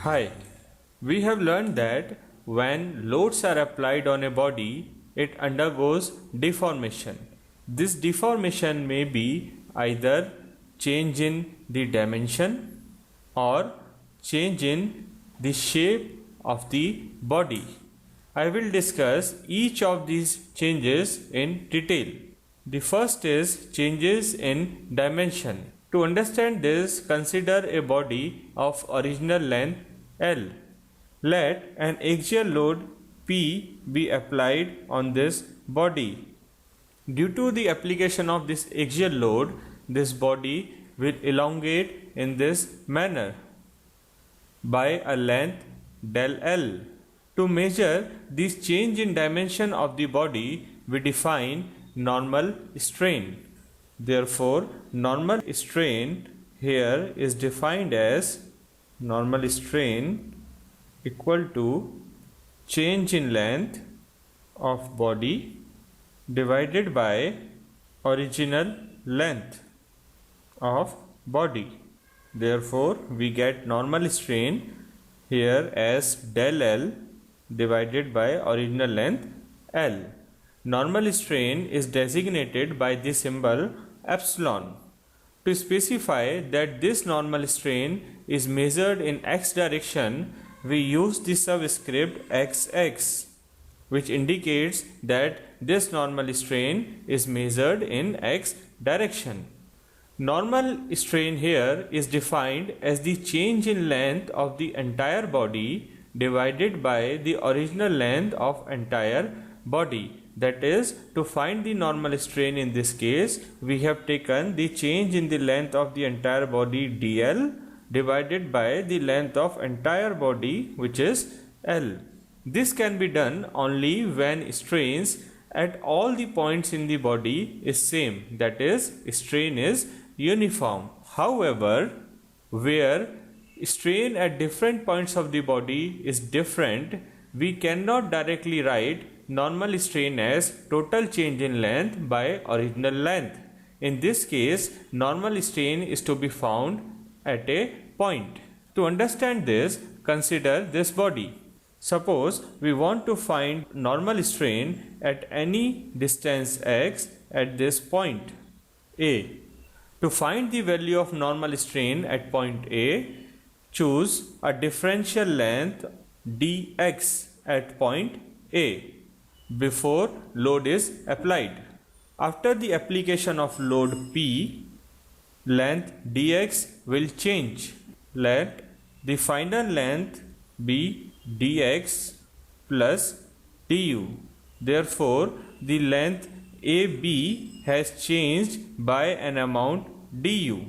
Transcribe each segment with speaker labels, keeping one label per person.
Speaker 1: Hi, we have learned that when loads are applied on a body, it undergoes deformation. This deformation may be either change in the dimension or change in the shape of the body. I will discuss each of these changes in detail. The first is changes in dimension. To understand this, consider a body of original length L. Let an axial load P be applied on this body. Due to the application of this axial load, this body will elongate in this manner by a length del L. To measure this change in dimension of the body, we define normal strain. Therefore, normal strain here is defined as normal strain equal to change in length of body divided by original length of body. Therefore, we get normal strain here as del L divided by original length L. Normal strain is designated by the symbol epsilon. To specify that this normal strain is measured in x direction, we use the subscript xx, which indicates that this normal strain is measured in x direction. Normal strain here is defined as the change in length of the entire body divided by the original length of entire body. That is, to find the normal strain in this case, we have taken the change in the length of the entire body dl divided by the length of entire body, which is L. This can be done only when strains at all the points in the body is same, that is, strain is uniform. However, where strain at different points of the body is different, we cannot directly write normal strain as total change in length by original length. In this case, normal strain is to be found at a point. To understand this, consider this body. Suppose we want to find normal strain at any distance x at this point A. To find the value of normal strain at point A, choose a differential length dx at point A before load is applied. After the application of load P, length dx will change. Let the final length be dx plus du. Therefore, the length AB has changed by an amount du.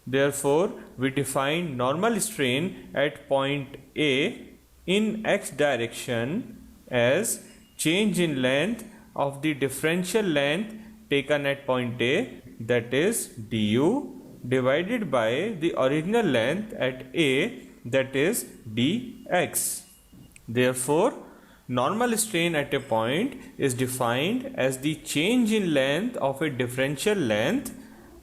Speaker 1: Therefore, we define normal strain at point A in x direction as change in length of the differential length taken at point A, that is du, divided by the original length at A, that is dx. Therefore, normal strain at a point is defined as the change in length of a differential length,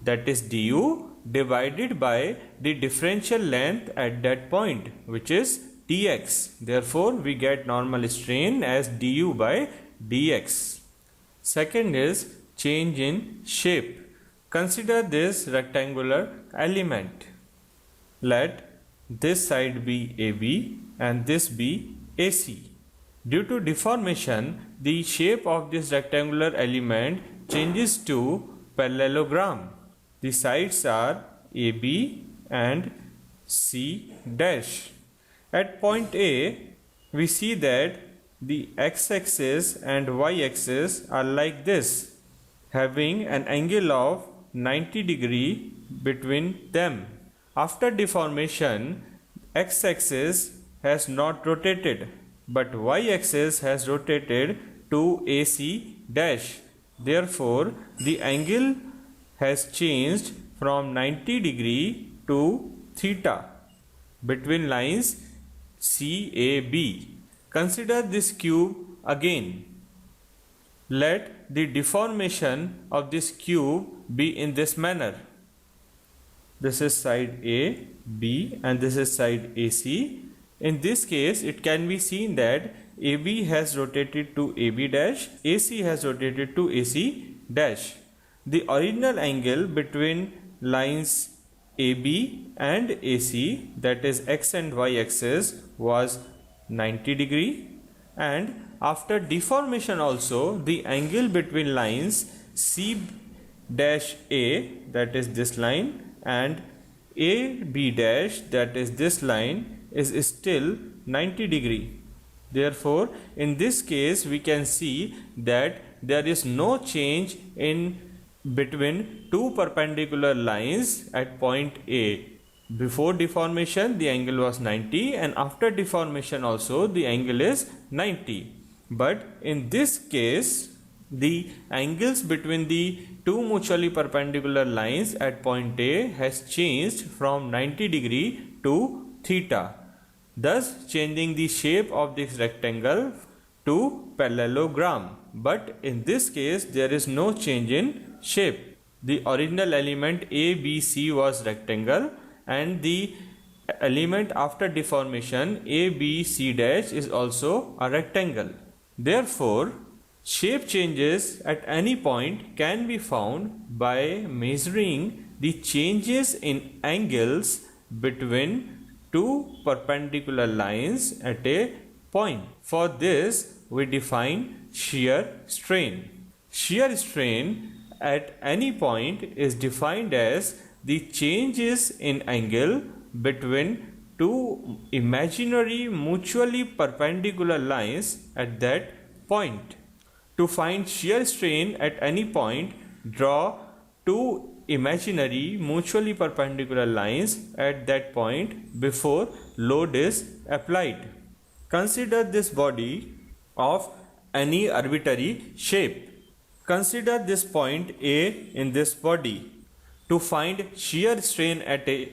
Speaker 1: that is du, divided by the differential length at that point, which is dx. Therefore, we get normal strain as du by dx. Second is change in shape. Consider this rectangular element. Let this side be AB and this be AC. Due to deformation, the shape of this rectangular element changes to parallelogram. The sides are AB and C dash. At point A, we see that the x-axis and y-axis are like this, having an angle of 90 degree between them. After deformation, x-axis has not rotated, but y-axis has rotated to AC dash. Therefore, the angle has changed from 90 degree to theta between lines CAB. Consider this cube again. Let the deformation of this cube be in this manner. This is side A, B, and this is side AC. In this case, it can be seen that AB has rotated to AB dash, AC has rotated to AC dash. The original angle between lines AB and AC, that is X and Y axis, was 90 degree, and after deformation also the angle between lines C dash A, that is this line, and AB dash, that is this line, is still 90 degree. Therefore, in this case we can see that there is no change in between two perpendicular lines at point A. Before deformation the angle was 90, and after deformation also the angle is 90. But in this case the angles between the two mutually perpendicular lines at point A has changed from 90 degree to theta, thus changing the shape of this rectangle to parallelogram. But in this case there is no change in shape. The original element ABC was rectangle, and the element after deformation ABC dash is also a rectangle. Therefore, shape changes at any point can be found by measuring the changes in angles between two perpendicular lines at a point. For this, we define shear strain. Shear strain at any point is defined as the changes in angle between two imaginary mutually perpendicular lines at that point. To find shear strain at any point, draw two imaginary mutually perpendicular lines at that point before load is applied. Consider this body of any arbitrary shape. Consider this point A in this body. To find shear strain at a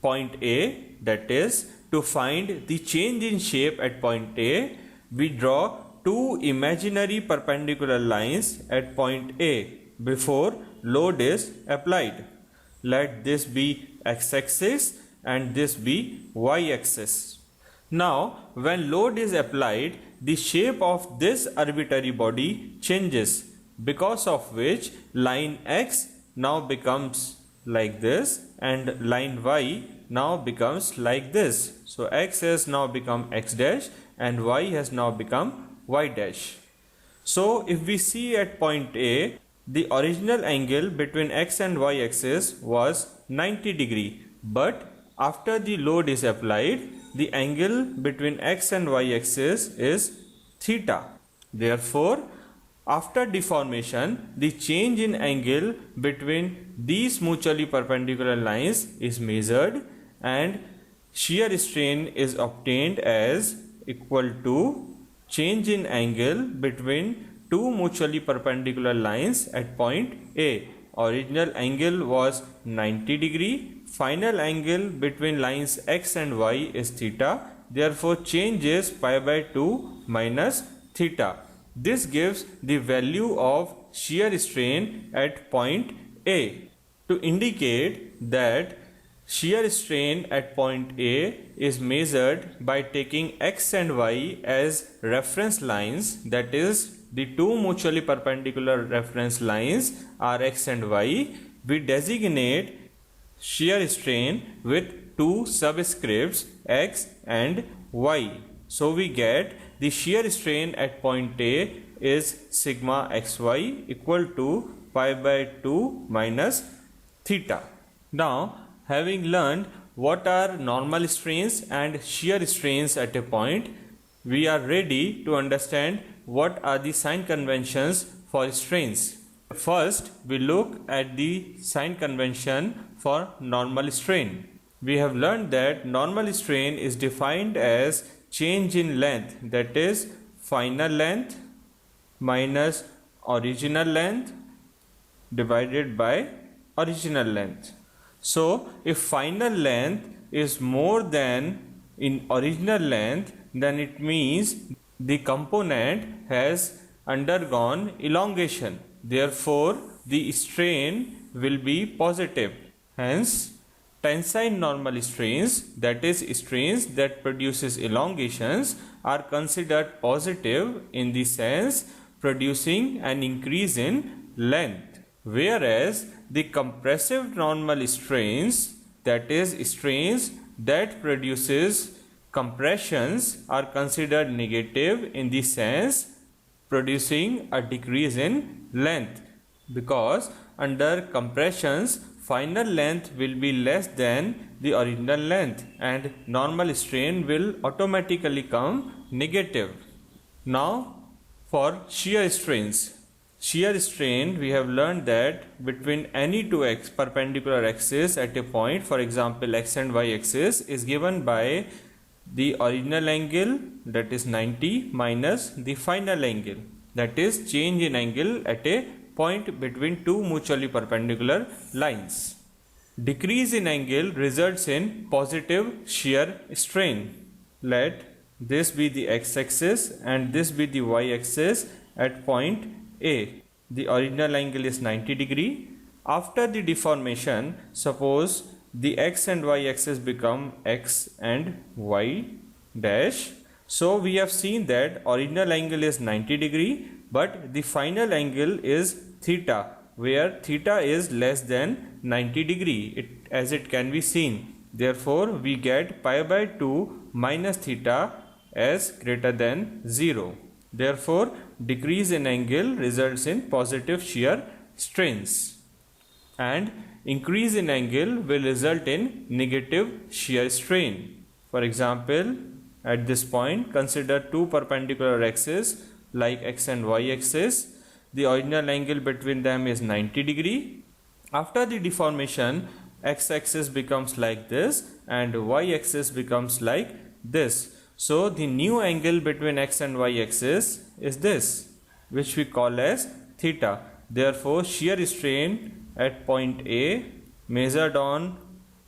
Speaker 1: point A, that is, to find the change in shape at point A, we draw two imaginary perpendicular lines at point A before load is applied. Let this be x-axis and this be y-axis. Now, when load is applied, the shape of this arbitrary body changes, because of which line X now becomes like this and line Y now becomes like this. So X has now become X dash and Y has now become Y dash. So if we see at point A, the original angle between X and Y axis was 90 degree, but after the load is applied, the angle between X and Y axis is theta. Therefore, after deformation, the change in angle between these mutually perpendicular lines is measured and shear strain is obtained as equal to change in angle between two mutually perpendicular lines at point A. Original angle was 90 degree. Final angle between lines X and Y is theta. Therefore, change is pi by 2 minus theta. This gives the value of shear strain at point A. To indicate that shear strain at point A is measured by taking X and Y as reference lines, that is, the two mutually perpendicular reference lines are X and Y, we designate shear strain with two subscripts X and Y. So we get the shear strain at point A is sigma xy equal to pi by 2 minus theta. Now, having learned what are normal strains and shear strains at a point, we are ready to understand what are the sign conventions for strains. First, we look at the sign convention for normal strain. We have learned that normal strain is defined as change in length, that is final length minus original length divided by original length. So, if final length is more than in original length, then it means the component has undergone elongation. Therefore, the strain will be positive. Hence, Tensile normal strains, that is strains that produces elongations, are considered positive in the sense producing an increase in length, whereas the compressive normal strains, that is strains that produces compressions, are considered negative in the sense producing a decrease in length, because under compressions final length will be less than the original length and normal strain will automatically come negative. Now for shear strains. Shear strain, we have learned that between any two perpendicular axes at a point, for example x and y axis, is given by the original angle, that is 90, minus the final angle, that is change in angle at a point between two mutually perpendicular lines. Decrease in angle results in positive shear strain. Let this be the x-axis and this be the y-axis at point A. The original angle is 90 degree. After the deformation, suppose the x and y axis become x and y dash. So we have seen that original angle is 90 degree, but the final angle is theta, where theta is less than 90 degree, as it can be seen. Therefore, we get pi by 2 minus theta as greater than 0. Therefore, decrease in angle results in positive shear strains, and increase in angle will result in negative shear strain. For example, at this point, consider two perpendicular axes like x and y axis. The original angle between them is 90 degree. After the deformation, x-axis becomes like this and y-axis becomes like this. So the new angle between x and y axis is this, which we call as theta. Therefore, shear strain at point A measured on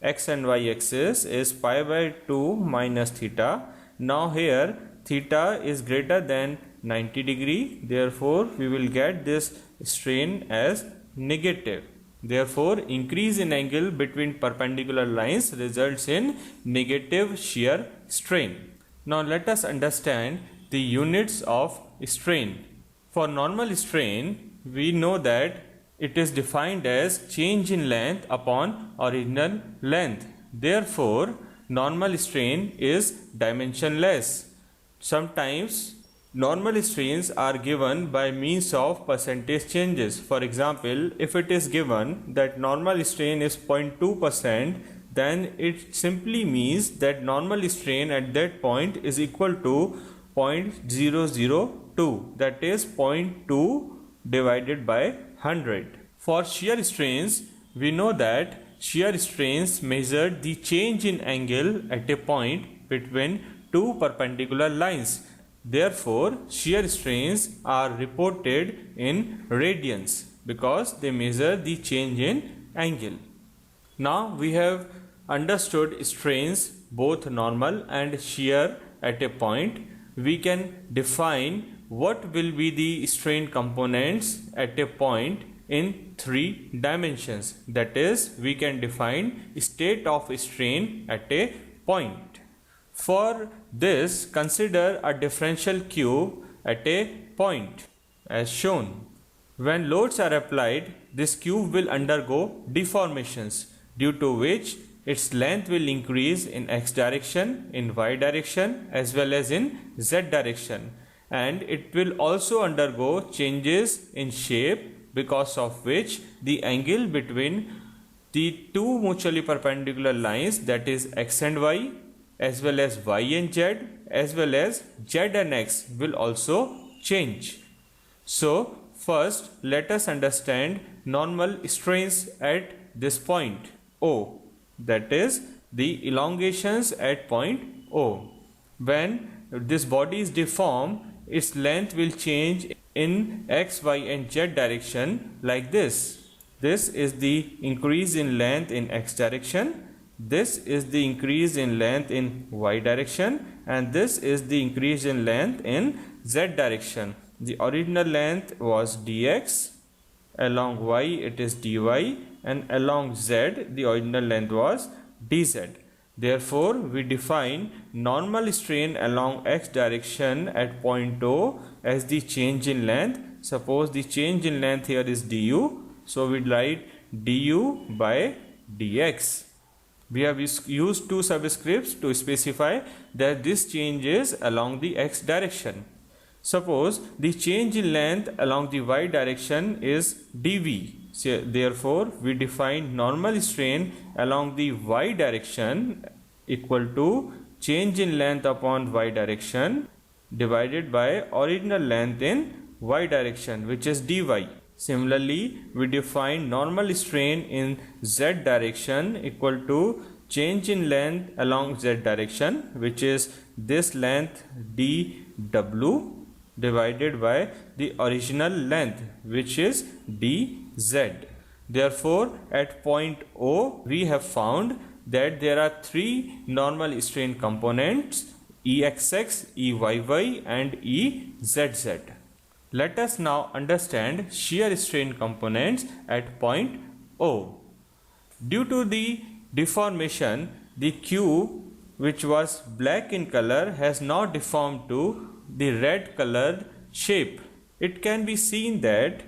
Speaker 1: x and y axis is pi by 2 minus theta. Now here theta is greater than 90 degree. Therefore, we will get this strain as negative. Therefore, increase in angle between perpendicular lines results in negative shear strain. Now let us understand the units of strain. For normal strain, we know that it is defined as change in length upon original length. Therefore, normal strain is dimensionless. Sometimes normal strains are given by means of percentage changes. For example, if it is given that normal strain is 0.2%, then it simply means that normal strain at that point is equal to 0.002, that is 0.2 divided by 100. For shear strains, we know that shear strains measure the change in angle at a point between two perpendicular lines. Therefore, shear strains are reported in radians because they measure the change in angle. Now we have understood strains, both normal and shear at a point. We can define what will be the strain components at a point in 3 dimensions. That is, we can define state of strain at a point. For this, consider a differential cube at a point as shown. When loads are applied, this cube will undergo deformations, due to which its length will increase in x direction, in y direction as well as in z direction, and it will also undergo changes in shape, because of which the angle between the two mutually perpendicular lines, that is x and y, as well as y and z, as well as z and x, will also change. So first let us understand normal strains at this point O, that is the elongations at point O. When this body is deformed, its length will change in x, y and z direction like this. This is the increase in length in x direction, this is the increase in length in y direction, and this is the increase in length in z direction. The original length was dx, along y it is dy, and along z the original length was dz. Therefore, we define normal strain along x direction at point O as the change in length. Suppose the change in length here is du, so we write du by dx. We have used two subscripts to specify that this change is along the x direction. Suppose the change in length along the y direction is dv. So, therefore, we define normal strain along the y direction equal to change in length upon y direction divided by original length in y direction, which is dy. Similarly, we define normal strain in z direction equal to change in length along z direction, which is this length dw divided by the original length, which is dz. Therefore, at point O, we have found that there are three normal strain components, Exx, Eyy and Ezz. Let us now understand shear strain components at point O. Due to the deformation, the cube, which was black in color, has now deformed to the red colored shape. It can be seen that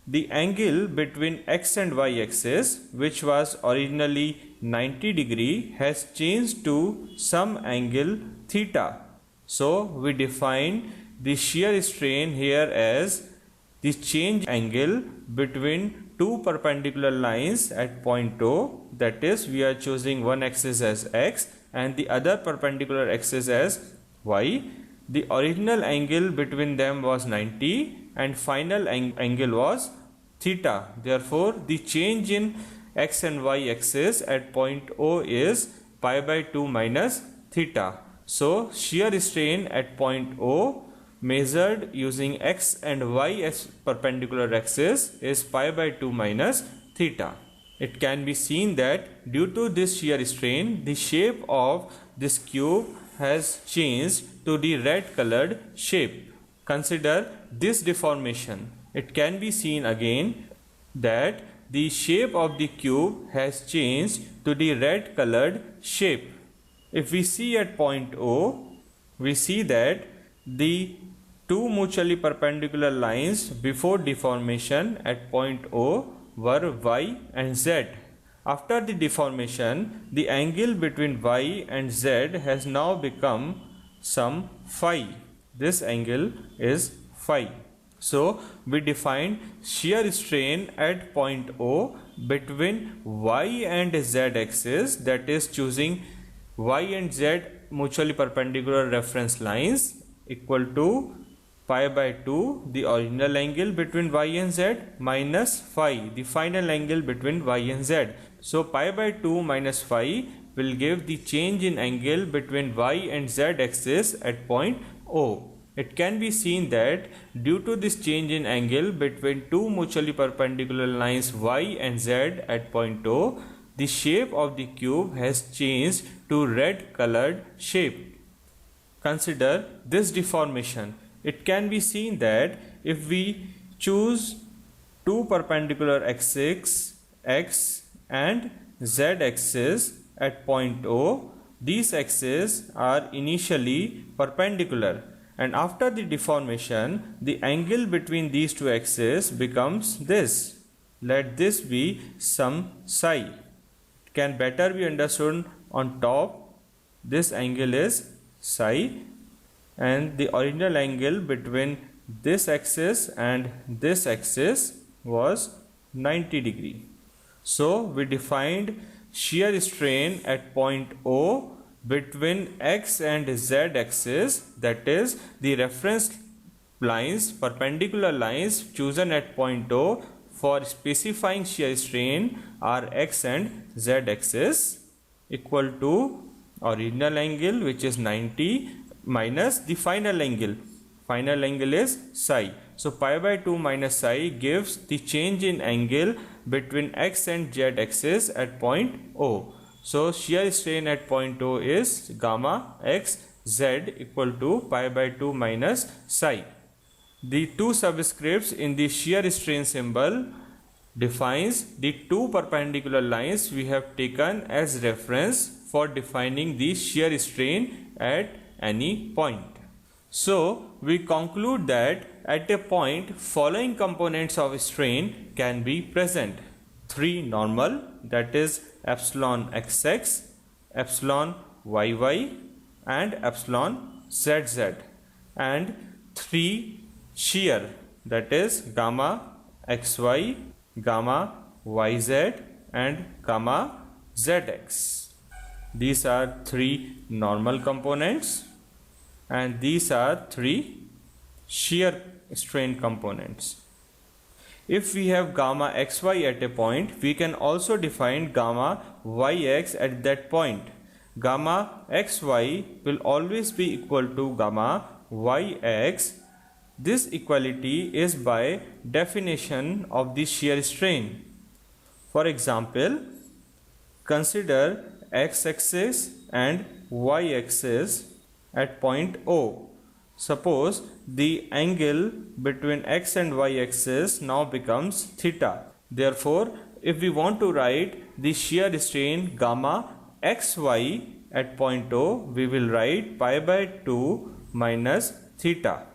Speaker 1: the angle between x and y axis, which was originally 90 degree, has changed to some angle theta. So we define the shear strain here as the change angle between two perpendicular lines at point O, that is, we are choosing one axis as x and the other perpendicular axis as y. The original angle between them was 90 and final angle was theta. Therefore, the change in x and y axis at point O is pi by 2 minus theta. So, shear strain at point O measured using x and y as perpendicular axis is pi by 2 minus theta. It can be seen that due to this shear strain, the shape of this cube has changed to the red colored shape. Consider this deformation. It can be seen again that the shape of the cube has changed to the red colored shape. If we see at point O, we see that the two mutually perpendicular lines before deformation at point O were y and z. After the deformation, the angle between y and z has now become some phi. This angle is phi. So, we define shear strain at point O between y and z axis, that is choosing y and z mutually perpendicular reference lines, equal to pi by 2 the original angle between y and z minus phi the final angle between y and z. So, pi by 2 minus phi will give the change in angle between y and z axis at point O. It can be seen that due to this change in angle between two mutually perpendicular lines y and z at point O, the shape of the cube has changed to red colored shape. Consider this deformation. It can be seen that if we choose two perpendicular axes, x and z axis at point O, these axes are initially perpendicular, and after the deformation, the angle between these two axes becomes this. Let this be some psi. It can better be understood on top. This angle is psi, and the original angle between this axis and this axis was 90 degree. So, we defined shear strain at point O between x and z axis, that is the reference lines, perpendicular lines chosen at point O for specifying shear strain are x and z axis, equal to original angle, which is 90, minus the final angle. Final angle is psi. So, pi by 2 minus psi gives the change in angle between x and z axis at point O. So, shear strain at point O is gamma x z equal to pi by 2 minus psi. The two subscripts in the shear strain symbol defines the two perpendicular lines we have taken as reference for defining the shear strain at any point. So, we conclude that at a point following components of strain can be present. 3 normal, that is epsilon xx, epsilon yy and epsilon zz, and 3 shear, that is gamma xy, gamma yz and gamma zx. These are 3 normal components and these are 3 shear strain components. If we have gamma xy at a point, we can also define gamma yx at that point. Gamma xy will always be equal to gamma yx. This equality is by definition of the shear strain. For example, consider x-axis and y-axis at point O. Suppose the angle between x and y axis now becomes theta. Therefore, if we want to write the shear strain gamma xy at point O, we will write pi by 2 minus theta.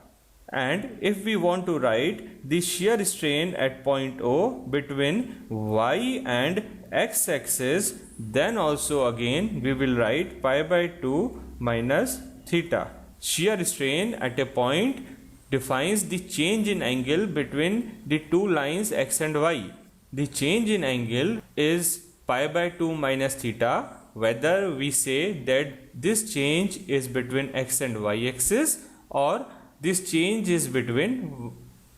Speaker 1: And if we want to write the shear strain at point O between y and x axis, then also again we will write pi by 2 minus theta. Shear strain at a point defines the change in angle between the two lines x and y. The change in angle is pi by 2 minus theta, whether we say that this change is between x and y axis or this change is between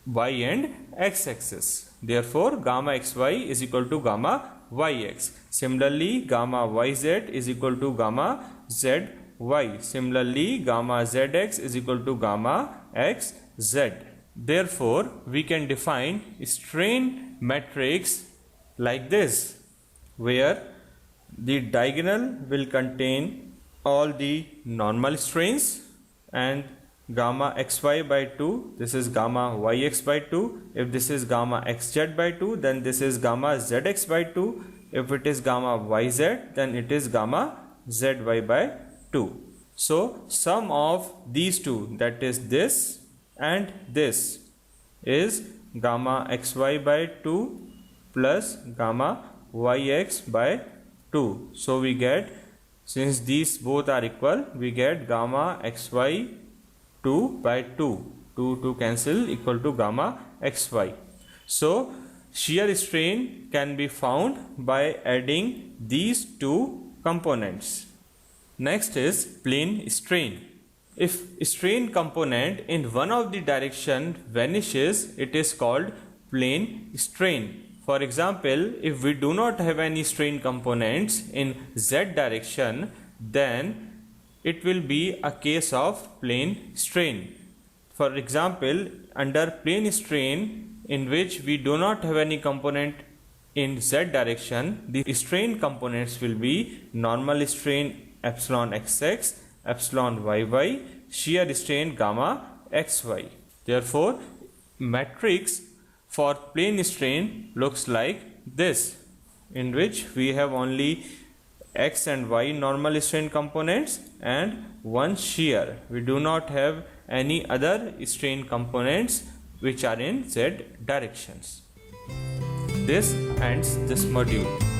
Speaker 1: y and x axis. Therefore, gamma xy is equal to gamma yx. Similarly, gamma yz is equal to gamma zy. Similarly, gamma zx is equal to gamma xz. Therefore, we can define strain matrix like this, where the diagonal will contain all the normal strains and gamma xy by 2, this is gamma yx by 2. If this is gamma xz by 2, then this is gamma zx by 2. If it is gamma yz, then it is gamma zy by 2. So, sum of these two, that is this and this, is gamma xy by 2 plus gamma yx by 2. So, we get, since these both are equal, we get gamma xy 2 by 2. 2 cancel, equal to gamma xy. So, shear strain can be found by adding these two components. Next is plane strain. If strain component in one of the direction vanishes, it is called plane strain. For example, if we do not have any strain components in z direction, then it will be a case of plane strain. For example, under plane strain in which we do not have any component in z direction, the strain components will be normal strain epsilon xx, epsilon yy, shear strain gamma xy. Therefore, matrix for plane strain looks like this, in which we have only x and y normal strain components and one shear. We do not have any other strain components which are in z directions. This ends this module.